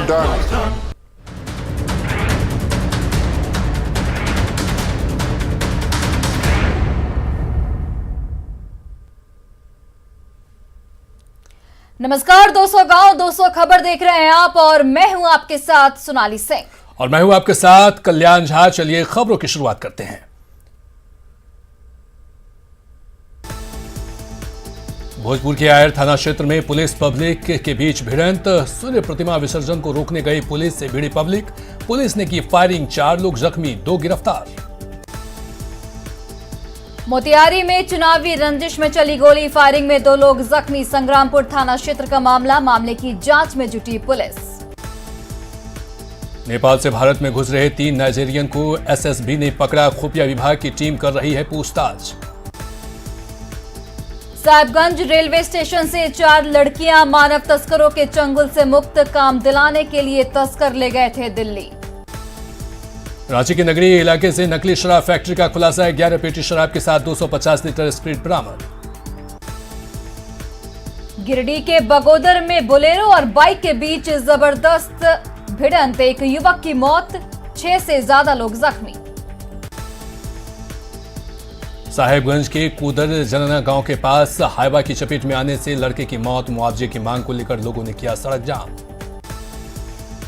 done. नमस्कार दोस्तों, गांव 200 खबर देख रहे हैं आप और मैं हूं आपके साथ सोनाली सिंह और मैं हूं आपके साथ कल्याण झा। चलिए खबरों की शुरुआत करते हैं। भोजपुर के आयर थाना क्षेत्र में पुलिस पब्लिक के बीच भिड़ंत। सूर्य प्रतिमा विसर्जन को रोकने गई पुलिस से भिड़ी पब्लिक। पुलिस ने की फायरिंग, 4 लोग जख्मी, 2 गिरफ्तार। मोतिहारी में चुनावी रंजिश में चली गोली फायरिंग में 2 लोग जख्मी। संग्रामपुर थाना क्षेत्र का मामले की जांच में जुटी पुलिस। नेपाल से भारत में घुस रहे 3 नाइजीरियन को एसएसबी ने पकड़ा। खुफिया विभाग की टीम कर रही है पूछताछ। साहिबगंज रेलवे स्टेशन से 4 लड़कियां मानव तस्करों के चंगुल से मुक्त। काम दिलाने के लिए तस्कर ले गए थे दिल्ली। रांची के नगरीय इलाके से नकली शराब फैक्ट्री का खुलासा। 11 पेटी शराब के साथ 250 लीटर स्प्रिट बरामद। गिरिडीह के बगोदर में बोलेरो और बाइक के बीच जबरदस्त भिड़ंत, एक युवक की मौत, 6 से ज्यादा लोग जख्मी। साहेबगंज के कूदर जनना गांव के पास हाईवा की चपेट में आने से लड़के की मौत। मुआवजे की मांग को लेकर लोगों ने किया सड़क जाम।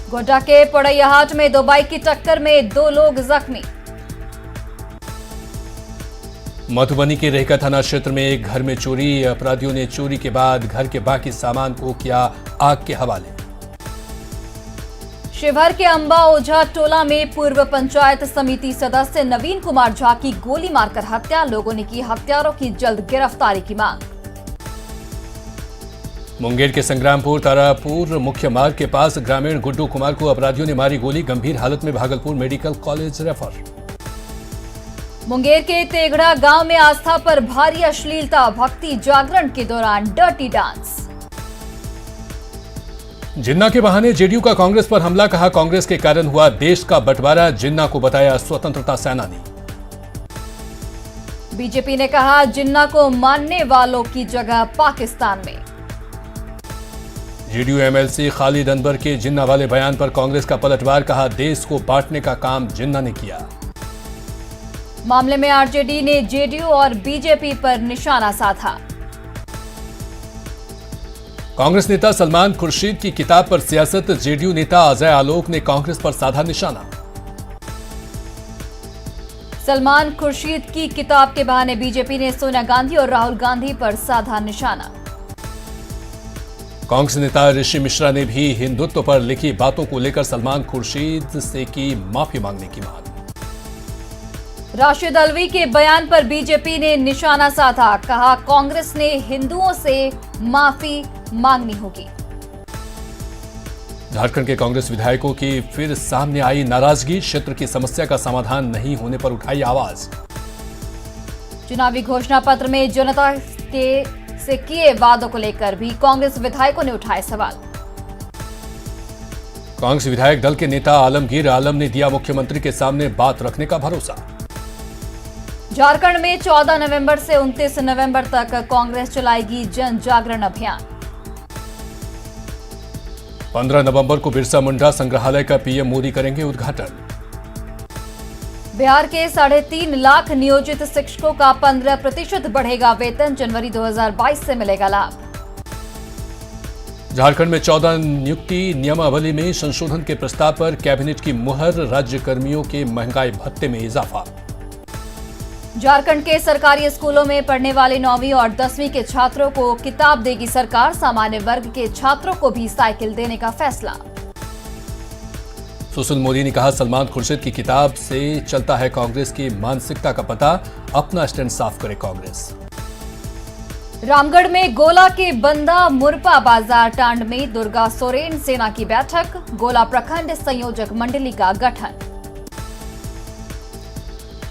गोड्डा के पड़ैयाहाट में 2 बाइक की टक्कर में 2 लोग जख्मी। मधुबनी के रेहका थाना क्षेत्र में एक घर में चोरी। अपराधियों ने चोरी के बाद घर के बाकी सामान को किया आग के हवाले। शिवहर के अंबा ओझा टोला में पूर्व पंचायत समिति सदस्य नवीन कुमार झा की गोली मारकर हत्या। लोगों ने की हत्यारों की जल्द गिरफ्तारी की मांग। मुंगेर के संग्रामपुर तारापुर मुख्य मार्ग के पास ग्रामीण गुड्डू कुमार को अपराधियों ने मारी गोली। गंभीर हालत में Bhagalpur medical college refer. Munger के तेगड़ा गांव में आस्था पर भारी अश्लीलता। भक्ति जागरण के दौरान डर्टी डांस। जिन्ना के बहाने जेडीयू का कांग्रेस पर हमला। कहा कांग्रेस के कारण हुआ देश का बंटवारा। जिन्ना को बताया स्वतंत्रता सेनानी। बीजेपी ने कहा जिन्ना को मानने वालों की जगह पाकिस्तान में। जेडीयू एमएलसी खालिद अनवर के जिन्ना वाले बयान पर कांग्रेस का पलटवार। कहा देश को बांटने का काम जिन्ना ने किया। मामले में आरजेडी ने जेडीयू और बीजेपी पर निशाना साधा। कांग्रेस नेता सलमान खुर्शीद की किताब पर सियासत। जेडीयू नेता अजय आलोक ने कांग्रेस पर साधा निशाना। सलमान खुर्शीद की किताब के बहाने बीजेपी ने सोनिया गांधी और राहुल गांधी पर साधा निशाना। कांग्रेस नेता ऋषि मिश्रा ने भी हिंदुत्व पर लिखी बातों को लेकर सलमान खुर्शीद से की माफी मांगने की मांग। राशिद अल्वी के बयान पर बीजेपी ने निशाना साधा। कहा कांग्रेस ने हिंदुओं से माफी मांगनी होगी। झारखंड के कांग्रेस विधायकों की फिर सामने आई नाराजगी। क्षेत्र की समस्या का समाधान नहीं होने पर उठाई आवाज। चुनावी घोषणा पत्र में जनता से किए वादों को लेकर भी कांग्रेस विधायकों ने उठाए सवाल। कांग्रेस विधायक दल के नेता आलमगीर आलम ने दिया मुख्यमंत्री के सामने बात रखने का भरोसा। झारखंड में 14 नवंबर से 29 नवंबर तक कांग्रेस चलाएगी जन जागरण अभियान। 15 नवंबर को बिरसा मुंडा संग्रहालय का पीएम मोदी करेंगे उद्घाटन। बिहार के 3.5 लाख नियोजित शिक्षकों का 15% बढ़ेगा वेतन। जनवरी 2022 से मिलेगा लाभ। झारखंड में 14 नियुक्ति नियमावली में संशोधन के प्रस्ताव पर कैबिनेट की मुहर। राज्य कर्मियों के महंगाई भत्ते में इजाफा। झारखंड के सरकारी स्कूलों में पढ़ने वाले 9वीं और 10वीं के छात्रों को किताब देगी सरकार। सामान्य वर्ग के छात्रों को भी साइकिल देने का फैसला। सुशील मोदी ने कहा सलमान खुर्शीद की किताब से चलता है कांग्रेस की मानसिकता का पता। अपना स्टैंड साफ करे कांग्रेस। रामगढ़ में गोला के बंदा मुरपा बाजार टांड में दुर्गा सोरेन सेना की बैठक। गोला प्रखंड संयोजक मंडली का गठन।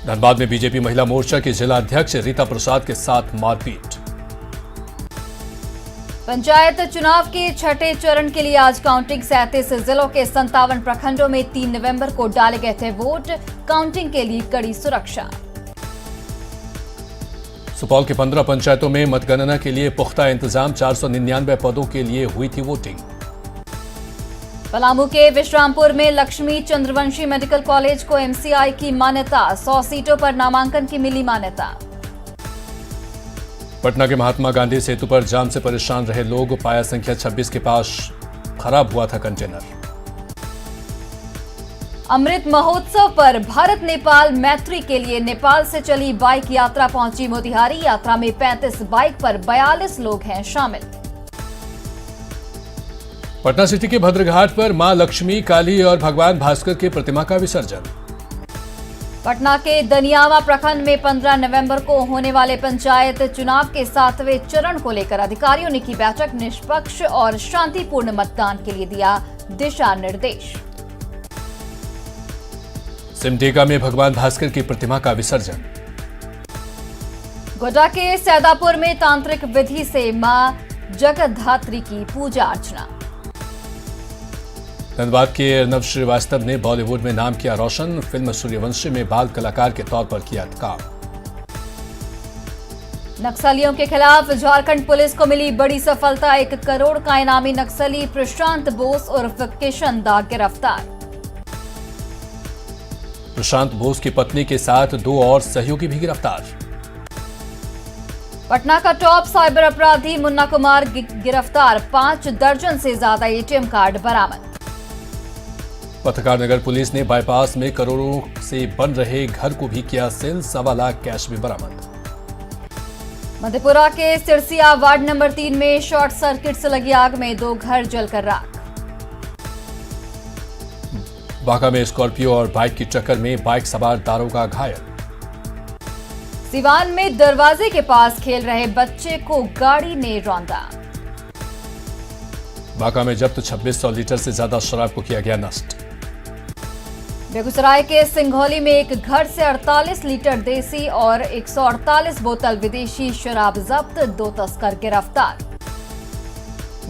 धनबाद में बीजेपी महिला मोर्चा की जिला अध्यक्ष रीता प्रसाद के साथ मारपीट। पंचायत चुनाव के छठे चरण के लिए आज काउंटिंग। 37 जिलों के 57 प्रखंडों में 3 नवंबर को डाले गए थे वोट। काउंटिंग के लिए कड़ी सुरक्षा। सुपौल के 15 पंचायतों में मतगणना के लिए पुख्ता इंतजाम। 499 पदों के लिए हुई थी वोटिंग। पलामू के विश्रामपुर में लक्ष्मी चंद्रवंशी मेडिकल कॉलेज को एमसीआई की मान्यता, 100 सीटों पर नामांकन की मिली मान्यता। पटना के महात्मा गांधी सेतु पर जाम से परेशान रहे लोग, पाया संख्या 26 के पास खराब हुआ था कंटेनर। अमृत महोत्सव पर भारत नेपाल मैत्री के लिए नेपाल से चली बाइक यात्रा पहुंची मोतिहारी। यात्रा में 35 बाइक पर 42 लोग हैं शामिल। पटना सिटी के भद्रघाट पर मां लक्ष्मी, काली और भगवान भास्कर की प्रतिमा का विसर्जन। पटना के दनियावा प्रखंड में 15 नवंबर को होने वाले पंचायत चुनाव के 7वें चरण को लेकर अधिकारियों ने की बैठक, निष्पक्ष और शांतिपूर्ण मतदान के लिए दिया दिशा निर्देश। सिमडेगा में भगवान भास्कर की प्रतिमा का विसर्जन। गोड्डा के सैदापुर में तांत्रिक विधि से मां जगतधात्री की पूजा अर्चना। धनबाद के अर्नब श्रीवास्तव ने बॉलीवुड में नाम किया रोशन, फिल्म सूर्यवंशी में बाल कलाकार के तौर पर किया काम। नक्सलियों के खिलाफ झारखंड पुलिस को मिली बड़ी सफलता, 1 करोड़ का इनामी नक्सली प्रशांत बोस उर्फ किशन दा गिरफ्तार। प्रशांत बोस की पत्नी के साथ 2 और सहयोगी भी गिरफ्तार। पटना का टॉप साइबर अपराधी मुन्ना कुमार गिरफ्तार, 5 दर्जन से ज्यादा एटीएम कार्ड बरामद। पत्रकार नगर पुलिस ने बाईपास में करोड़ों से बन रहे घर को भी किया सील, 1.25 लाख कैश भी बरामद। मधेपुरा के सिरसिया वार्ड नंबर 3 में शॉर्ट सर्किट से लगी आग में 2 घर जलकर राख। बांका में स्कॉर्पियो और बाइक की टक्कर में बाइक सवार दारोगा घायल। सिवान में दरवाजे के पास खेल रहे बच्चे को गाड़ी ने रौंदा। बांका में जब्त 2600 लीटर से ज्यादा शराब को किया गया नष्ट। बेगूसराय के सिंघौली में एक घर से 48 लीटर देसी और 148 बोतल विदेशी शराब जब्त, 2 तस्कर गिरफ्तार।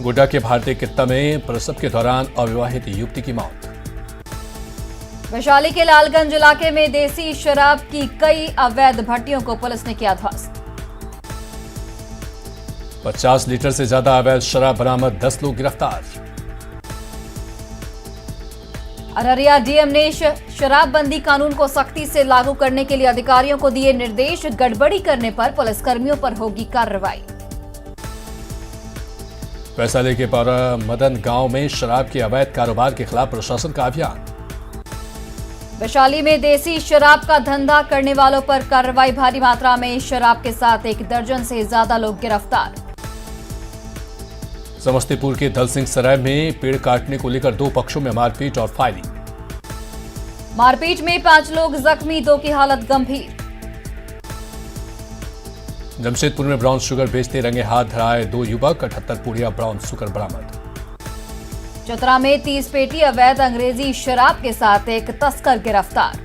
गोड्डा के भारतीय कित्ता में प्रसव के दौरान अविवाहित युवती की मौत। वैशाली के लालगंज इलाके में देसी शराब की कई अवैध भट्टियों को पुलिस ने किया ध्वस्त। 50 लीटर से ज्यादा अवैध शराब बरामद, 10 लोग गिरफ्तार। अररिया डीएम ने शराबबंदी कानून को सख्ती से लागू करने के लिए अधिकारियों को दिए निर्देश, गड़बड़ी करने पर पुलिसकर्मियों पर होगी कार्रवाई। वैशाली के पारा मदन गांव में शराब के अवैध कारोबार के खिलाफ प्रशासन का अभियान। वैशाली में देसी शराब का धंधा करने वालों पर कार्रवाई, भारी मात्रा में शराब के साथ 1 दर्जन से ज्यादा लोग गिरफ्तार। समस्तीपुर के दलसिंह सराय में पेड़ काटने को लेकर 2 पक्षों में मारपीट और फायरिंग। मारपीट में 5 लोग जख्मी, 2 की हालत गंभीर। जमशेदपुर में ब्राउन शुगर बेचते रंगे हाथ धराए 2 युवक, 78 पुड़िया ब्राउन शुगर बरामद। चतरा में 30 पेटी अवैध अंग्रेजी शराब के साथ 1 तस्कर गिरफ्तार।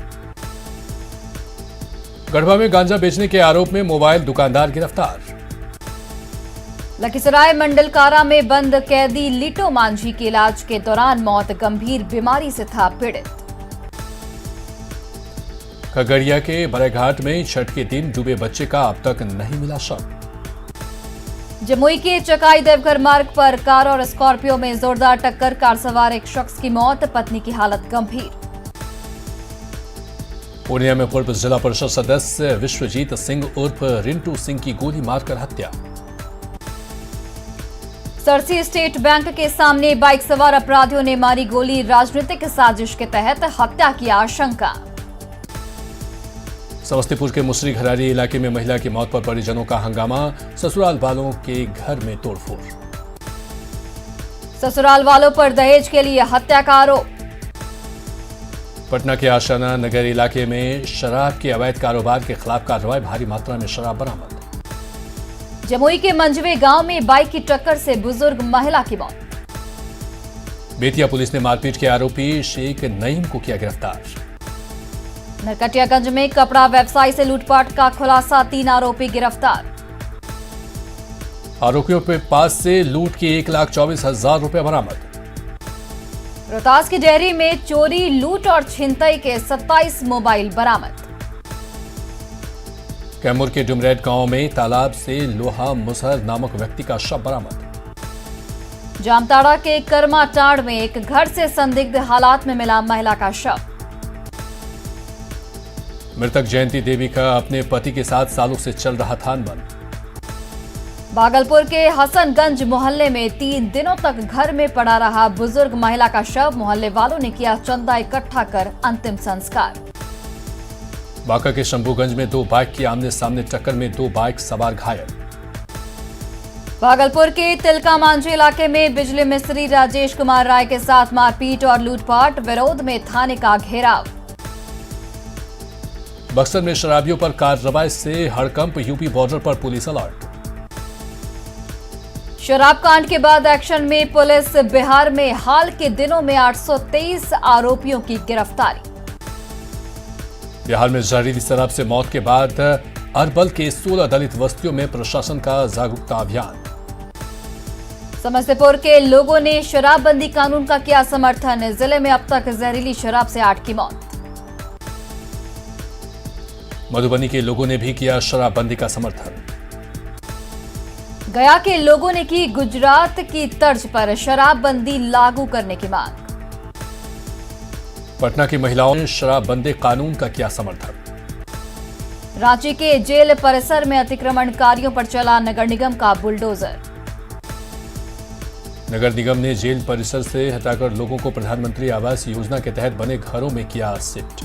गढ़वा में गांजा बेचने के आरोप में मोबाइल दुकानदार गिरफ्तार। लखीसराय मंडल कारा में बंद कैदी लिटो मांझी की इलाज के दौरान मौत, गंभीर बीमारी से था पीड़ित। खगड़िया के बड़ेघाट में छठ के दिन डूबे बच्चे का अब तक नहीं मिला शव। जमुई के चकाई देवघर मार्ग पर कार और स्कॉर्पियो में जोरदार टक्कर, कार सवार एक शख्स की मौत, पत्नी की हालत गंभीर। पूर्णिया में पूर्व जिला परिषद सदस्य विश्वजीत सिंह उर्फ रिंटू सिंह की गोली मारकर हत्या। सरसी स्टेट बैंक के सामने बाइक सवार अपराधियों ने मारी गोली, राजनीतिक साजिश के तहत हत्या की आशंका। समस्तीपुर के मुसरी घरारी इलाके में महिला की मौत पर परिजनों का हंगामा, ससुराल वालों के घर में तोड़फोड़। ससुराल वालों पर दहेज के लिए हत्या का आरोप। पटना के आशाना नगर इलाके में शराब के अवैध कारोबार के खिलाफ कार्रवाई, भारी मात्रा में शराब बरामद। जमुई के मंझवे गांव में बाइक की टक्कर से बुजुर्ग महिला की मौत। बेतिया पुलिस ने मारपीट के आरोपी शेख नईम को किया गिरफ्तार। नरकटियागंज में कपड़ा व्यवसायी से लूटपाट का खुलासा, 3 आरोपी गिरफ्तार। आरोपियों के पास से लूट के 1,24,000 रुपए बरामद। रोहतास की डेयरी में चोरी, लूट और छिनतई के 27 मोबाइल बरामद। कैमूर के डुमरेट गांव में तालाब से लोहा मुसहर नामक व्यक्ति का शव बरामद। जामताड़ा के कर्माटाड़ में एक घर से संदिग्ध हालात में मिला महिला का शव। मृतक जयंती देवी का अपने पति के साथ सालों से चल रहा था अनबन। भागलपुर के हसनगंज मोहल्ले में 3 दिनों तक घर में पड़ा रहा बुजुर्ग महिला का शव। मोहल्ले वालों ने किया चंदा इकट्ठा कर अंतिम संस्कार। बांका के शंभूगंज में 2 बाइक की आमने सामने टक्कर में 2 बाइक सवार घायल। भागलपुर के तिलका मांझी इलाके में बिजली मिस्त्री राजेश कुमार राय के साथ मारपीट और लूटपाट। विरोध में थाने का घेराव। बक्सर में शराबियों पर कार्रवाई से हड़कंप। यूपी बॉर्डर पर पुलिस अलर्ट। शराब कांड के बाद एक्शन में पुलिस। बिहार में हाल के दिनों में 823 आरोपियों की गिरफ्तारी। बिहार में जहरीली शराब से मौत के बाद अरवल के 16 दलित बस्तियों में प्रशासन का जागरूकता अभियान। समस्तीपुर के लोगों ने शराबबंदी कानून का किया समर्थन। जिले में अब तक जहरीली शराब से 8 की मौत। मधुबनी के लोगों ने भी किया शराबबंदी का समर्थन। गया के लोगों ने की गुजरात की तर्ज पर शराबबंदी लागू करने की मांग। पटना की महिलाओं ने शराबबंदी कानून का किया समर्थन। रांची के जेल परिसर में अतिक्रमणकारियों पर चला नगर निगम का बुलडोजर। नगर निगम ने जेल परिसर से हटाकर लोगों को प्रधानमंत्री आवास योजना के तहत बने घरों में किया शिफ्ट।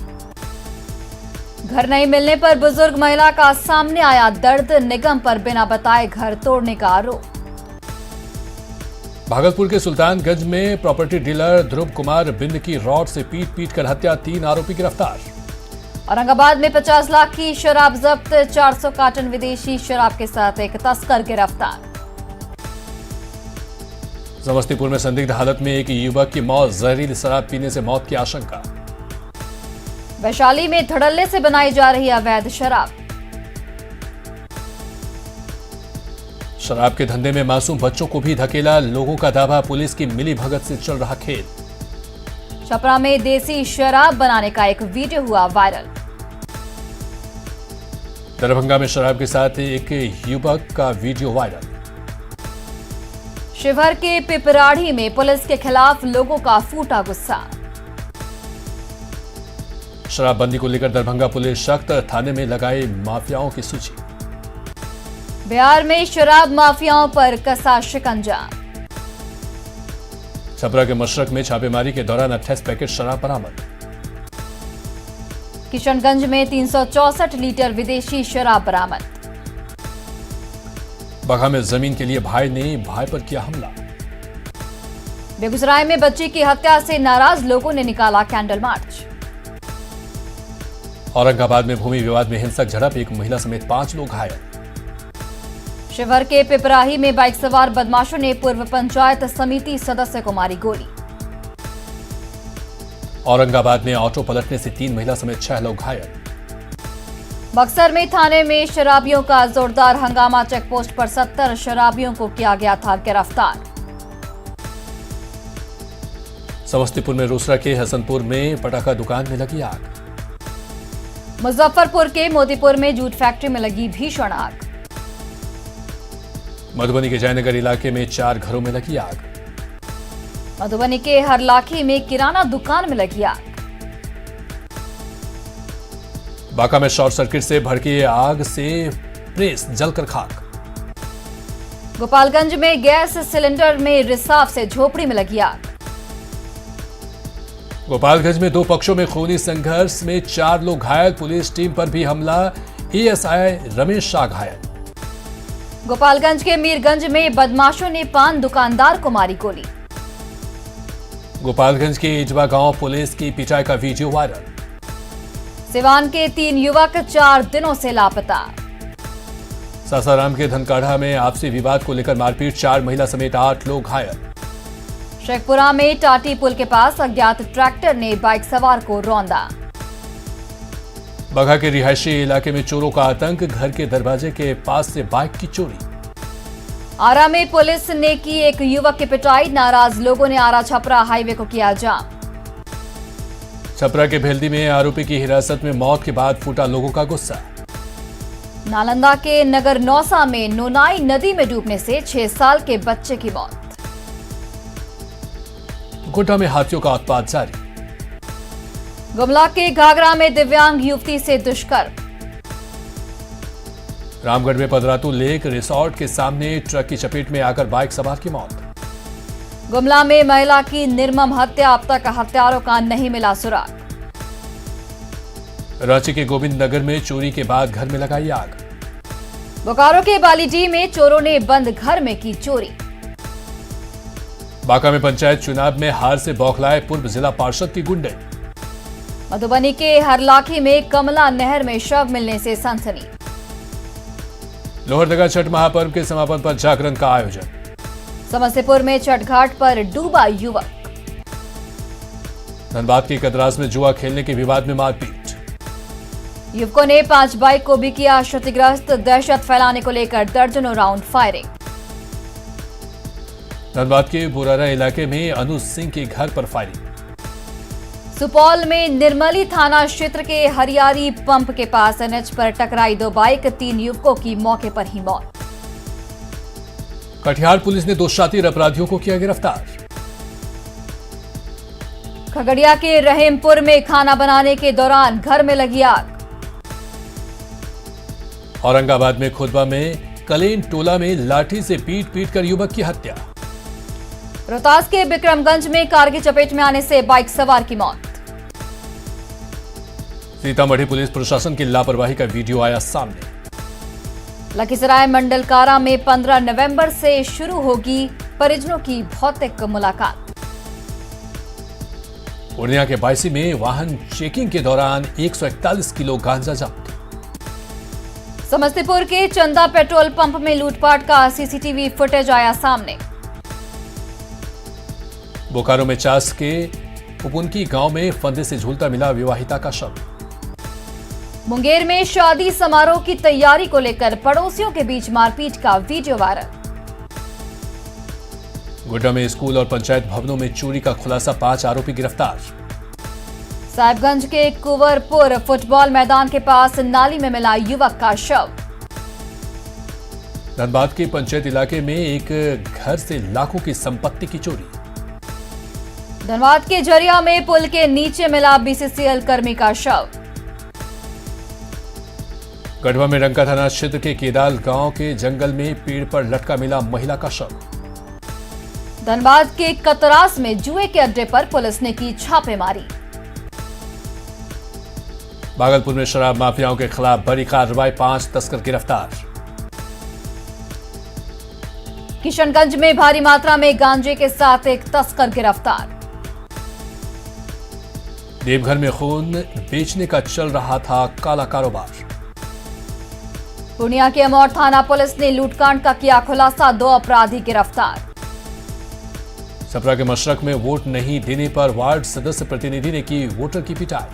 घर नहीं मिलने पर बुजुर्ग महिला का सामने आया दर्द। निगम पर बिना बताए घर तोड़ने का आरोप। भागलपुर के सुल्तानगंज में प्रॉपर्टी डीलर ध्रुव कुमार बिंद की रॉड से पीट कर हत्या। 3 आरोपी गिरफ्तार। औरंगाबाद में 50 लाख की शराब जब्त। 400 कार्टन विदेशी शराब के साथ एक तस्कर गिरफ्तार। समस्तीपुर में संदिग्ध हालत में एक युवक की मौत। जहरीली शराब पीने से मौत की आशंका। वैशाली में धड़ल्ले से बनाई जा रही अवैध शराब। शराब के धंधे में मासूम बच्चों को भी धकेला। लोगों का दावा पुलिस की मिलीभगत से चल रहा खेल। छपरा में देसी शराब बनाने का एक वीडियो हुआ वायरल। दरभंगा में शराब के साथ एक युवक का वीडियो वायरल। शिवहर के पिपराढ़ी में पुलिस के खिलाफ लोगों का फूटा गुस्सा। शराबबंदी को लेकर दरभंगा पुलिस सख्त। थाने में लगाई माफियाओं की सूची। बिहार में शराब माफियाओं पर कसा शिकंजा। छपरा के मशरक में छापेमारी के दौरान 28 पैकेट शराब बरामद। किशनगंज में 364 लीटर विदेशी शराब बरामद। बगहा में जमीन के लिए भाई ने भाई पर किया हमला। बेगूसराय में बच्ची की हत्या से नाराज लोगों ने निकाला कैंडल मार्च। औरंगाबाद में भूमि विवाद में हिंसक झड़प। एक महिला समेत 5 लोग घायल। शिवहर के पिपराही में बाइक सवार बदमाशों ने पूर्व पंचायत समिति सदस्य को मारी गोली। औरंगाबाद में ऑटो पलटने से 3 महिला समेत 6 लोग घायल। बक्सर में थाने में शराबियों का जोरदार हंगामा। चेकपोस्ट पर 70 शराबियों को किया गया था गिरफ्तार। समस्तीपुर में रोसड़ा के हसनपुर में पटाखा दुकान में लगी आग। मुजफ्फरपुर के मोतीपुर में जूट फैक्ट्री में लगी भीषण आग। मधुबनी के जयनगर इलाके में 4 घरों में लगी आग। मधुबनी के हरलाखी में किराना दुकान में लगी आग। बांका में शॉर्ट सर्किट से भड़की आग से प्रेस जलकर खाक। गोपालगंज में गैस सिलेंडर में रिसाव से झोपड़ी में लगी आग। गोपालगंज में 2 पक्षों में खूनी संघर्ष में 4 लोग घायल। पुलिस टीम पर भी हमला। एएसआई रमेश शाह घायल। गोपालगंज के मीरगंज में बदमाशों ने पान दुकानदार को मारी गोली। गोपालगंज के इजवा गांव पुलिस की पिटाई का वीडियो वायरल। सिवान के 3 युवक 4 दिनों से लापता। सासाराम के धनकाढ़ा में आपसी विवाद को लेकर मारपीट। 4 महिला समेत 8 लोग घायल। शेखपुरा में टाटी पुल के पास अज्ञात ट्रैक्टर ने बाइक सवार को रौंदा। बगहा के रिहायशी इलाके में चोरों का आतंक। घर के दरवाजे के पास से बाइक की चोरी। आरा में पुलिस ने की एक युवक की पिटाई। नाराज लोगों ने आरा छपरा हाईवे को किया जाम। छपरा के भेल्दी में आरोपी की हिरासत में मौत के बाद फूटा लोगों का गुस्सा। नालंदा के नगर नौसा में नोनाई नदी में डूबने से 6 साल के बच्चे की मौत। कोटा में हाथियों का उत्पात जारी। गुमला के घाघरा में दिव्यांग युवती से दुष्कर्म। रामगढ़ में पदरातू लेक रिसोर्ट के सामने ट्रक की चपेट में आकर बाइक सवार की मौत। गुमला में महिला की निर्मम हत्या, अब तक हत्यारों का नहीं मिला सुराग। रांची के गोविंद नगर में चोरी के बाद घर में लगाई आग। बोकारो के बालीडीह में चोरों ने बंद घर में की चोरी। बांका में पंचायत चुनाव में हार से बौखलाए पूर्व जिला पार्षद की गुंडे। मधुबनी के हरलाखी में कमला नहर में शव मिलने से सनसनी। लोहरदगा छठ महापर्व के समापन पर जागरण का आयोजन। समस्तीपुर में छठ घाट पर डूबा युवक। धनबाद के कदरास में जुआ खेलने के विवाद में मारपीट। युवकों ने 5 बाइक को भी किया क्षतिग्रस्त, दहशत फैलाने को लेकर दर्जनों राउंड फायरिंग। धनबाद के बुरारा इलाके में अनुज सिंह के घर पर फायरिंग। सुपौल में निर्मली थाना क्षेत्र के हरियारी पंप के पास एनएच पर टकराई 2 बाइक, 3 युवकों की मौके पर ही मौत। कटिहार पुलिस ने 2 शातिर अपराधियों को किया गिरफ्तार। खगड़िया के रहीमपुर में खाना बनाने के दौरान घर में लगी आग। औरंगाबाद में खुदबा में कलेन टोला में लाठी से पीट कर युवक की हत्या। रोहतास के बिक्रमगंज में कार की चपेट में आने से बाइक सवार की मौत। सीतामढ़ी पुलिस प्रशासन की लापरवाही का वीडियो आया सामने। लखीसराय मंडल कारा में 15 नवंबर से शुरू होगी परिजनों की भौतिक मुलाकात। पूर्णिया के बायसी में वाहन चेकिंग के दौरान 141 किलो गांजा जब्त। समस्तीपुर के चंदा पेट्रोल पंप में लूटपाट का सीसीटीवी फुटेज आया सामने। बोकारो में चास के पुपुनकी गांव में फंदे से झूलता मिला विवाहिता का शव। मुंगेर में शादी समारोह की तैयारी को लेकर पड़ोसियों के बीच मारपीट का वीडियो वायरल। गोड्डा में स्कूल और पंचायत भवनों में चोरी का खुलासा, 5 आरोपी गिरफ्तार। साहिबगंज के कुंवरपुर फुटबॉल मैदान के पास नाली में मिला युवक का शव। धनबाद के पंचायत इलाके में एक घर से लाखों की संपत्ति की चोरी। धनबाद के झरिया में पुल के नीचे मिला बीसीसीएल कर्मी का शव। गढ़वा में रंका थाना क्षेत्र के केदाल गांव के जंगल में पेड़ पर लटका मिला महिला का शव। धनबाद के कतरास में जुए के अड्डे पर पुलिस ने की छापेमारी। भागलपुर में शराब माफियाओं के खिलाफ बड़ी कार्रवाई, 5 तस्कर गिरफ्तार। किशनगंज में भारी मात्रा में गांजे के साथ एक तस्कर गिरफ्तार। देवघर में खून बेचने का चल रहा था काला कारोबार। पूर्णिया के अमौर थाना पुलिस ने लूटकांड का किया खुलासा, 2 अपराधी गिरफ्तार। सपरा के मशरक में वोट नहीं देने पर वार्ड सदस्य प्रतिनिधि ने की वोटर की पिटाई।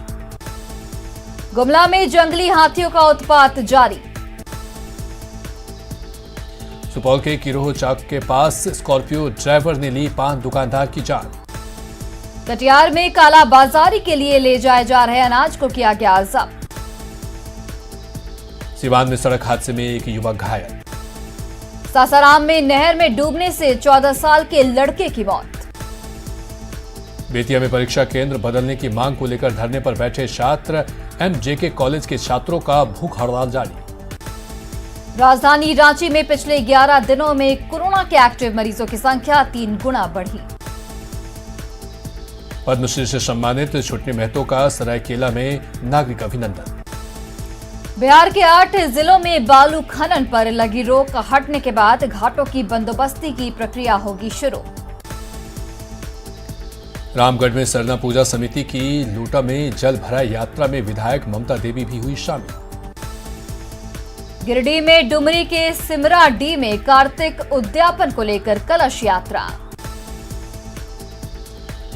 गुमला में जंगली हाथियों का उत्पात जारी। सुपौल के किरोह चौक के पास स्कॉर्पियो ड्राइवर ने ली पान दुकानदार की जान। कटिहार में काला बाजारी के लिए ले जाए जा रहे अनाज को किया गया जब्त। सिवान में सड़क हादसे में एक युवक घायल। सासाराम में नहर में डूबने से 14 साल के लड़के की मौत। बेतिया में परीक्षा केंद्र बदलने की मांग को लेकर धरने पर बैठे छात्र, एमजेके कॉलेज के छात्रों का भूख हड़ताल जारी। राजधानी रांची में पिछले 11 दिनों में कोरोना के एक्टिव मरीजों की संख्या 3 गुना बढ़ी। पद्मश्री से सम्मानित छुटनी महतो का सरायकेला में नागरिक अभिनंदन। बिहार के 8 जिलों में बालू खनन पर लगी रोक हटने के बाद घाटों की बंदोबस्ती की प्रक्रिया होगी शुरू। रामगढ़ में सरना पूजा समिति की लूटा में जल भराई यात्रा में विधायक ममता देवी भी हुई शामिल। गिरिडीह में डुमरी के सिमरा डी में कार्तिक उद्यापन को लेकर कलश यात्रा।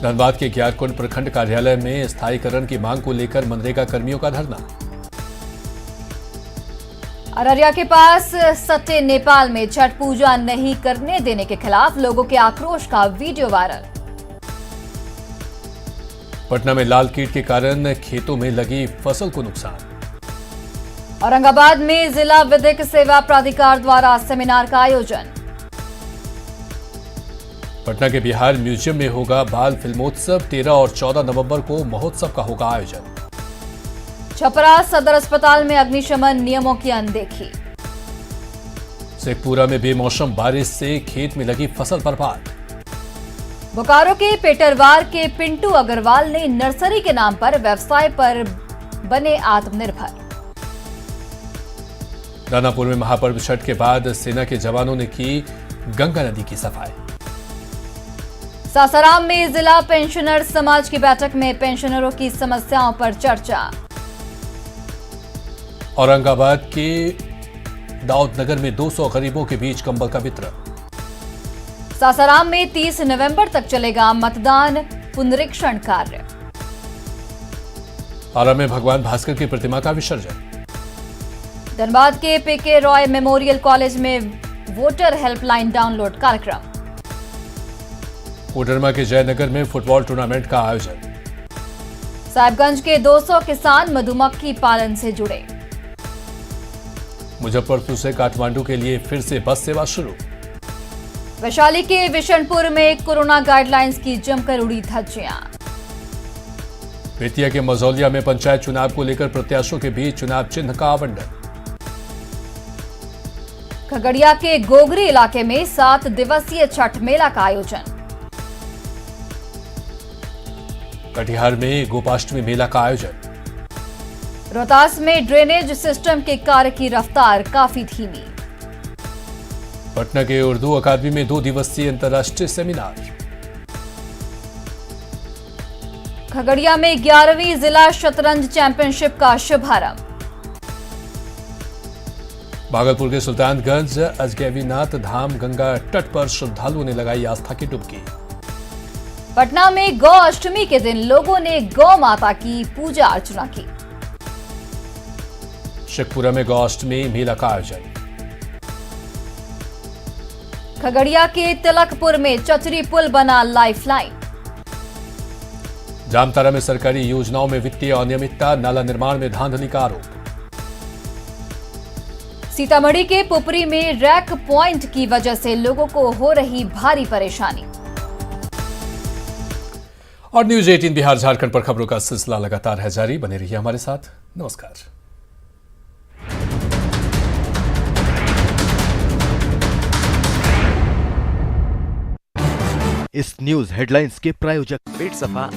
धनबाद के ग्यारकुंड प्रखंड कार्यालय में स्थायीकरण की मांग को लेकर मनरेगा कर्मियों का धरना। अररिया के पास सत्य नेपाल में छठ पूजा नहीं करने देने के खिलाफ लोगों के आक्रोश का वीडियो वायरल। पटना में लाल कीट के कारण खेतों में लगी फसल को नुकसान। औरंगाबाद में जिला विधिक सेवा प्राधिकार द्वारा सेमिनार का आयोजन। पटना के बिहार म्यूजियम में होगा बाल फिल्मोत्सव। 13 और 14 नवंबर को महोत्सव का होगा आयोजन। छपरा सदर अस्पताल में अग्निशमन नियमों की अनदेखी। शेखपुरा में बेमौसम बारिश से खेत में लगी फसल बर्बाद। बोकारो के पेटरवार के पिंटू अग्रवाल ने नर्सरी के नाम पर व्यवसाय पर बने आत्मनिर्भर। दानापुर में महापर्व छठ के बाद सेना के जवानों ने की गंगा नदी की सफाई। सासाराम में जिला पेंशनर समाज की बैठक में पेंशनरों की समस्याओं पर चर्चा। औरंगाबाद के दाऊदनगर में 200 गरीबों के बीच कंबल का वितरण। सासाराम में 30 नवंबर तक चलेगा मतदान पुनरीक्षण कार्य। आरा में भगवान भास्कर की प्रतिमा का विसर्जन। धनबाद के पीके रॉय मेमोरियल कॉलेज में वोटर हेल्पलाइन डाउनलोड कार्यक्रम। कोडरमा के जयनगर में फुटबॉल टूर्नामेंट का आयोजन। साहिबगंज के 200 किसान मधुमक्खी पालन से जुड़े। मुजफ्फरपुर से काठमांडू के लिए फिर से बस सेवा शुरू। वैशाली के विशनपुर में कोरोना गाइडलाइंस की जमकर उड़ी धज्जियां। बेतिया के मझौलिया में पंचायत चुनाव को लेकर प्रत्याशियों के बीच चुनाव चिन्ह का आवंटन। खगड़िया के गोगरी इलाके में 7 दिवसीय छठ मेला का आयोजन। कटिहार में गोपाष्टमी मेला का आयोजन। रोहतास में ड्रेनेज सिस्टम के कार्य की रफ्तार काफी धीमी। पटना के उर्दू अकादमी में 2 दिवसीय अंतर्राष्ट्रीय सेमिनार। खगड़िया में 11वीं जिला शतरंज चैंपियनशिप का शुभारंभ। भागलपुर के सुल्तानगंज अजगैबीनाथ धाम गंगा तट पर श्रद्धालुओं ने लगाई आस्था की डुबकी। पटना में गौ अष्टमी के दिन लोगों ने गौ माता की पूजा अर्चना की। शेखपुरा में गौ अष्टमी मेला का आयोजन। खगड़िया के तिलकपुर में चचरी पुल बना लाइफलाइन। जामतारा में सरकारी योजनाओं में वित्तीय अनियमितता, नाला निर्माण में धांधली का आरोप। सीतामढ़ी के पुपरी में रैक पॉइंट की वजह से लोगों को हो रही भारी परेशानी। और न्यूज 18 बिहार झारखंड पर खबरों का सिलसिला लगातार है जारी। बने रहिए हमारे साथ। नमस्कार। इस न्यूज हेडलाइंस के प्रायोजक पेट सफा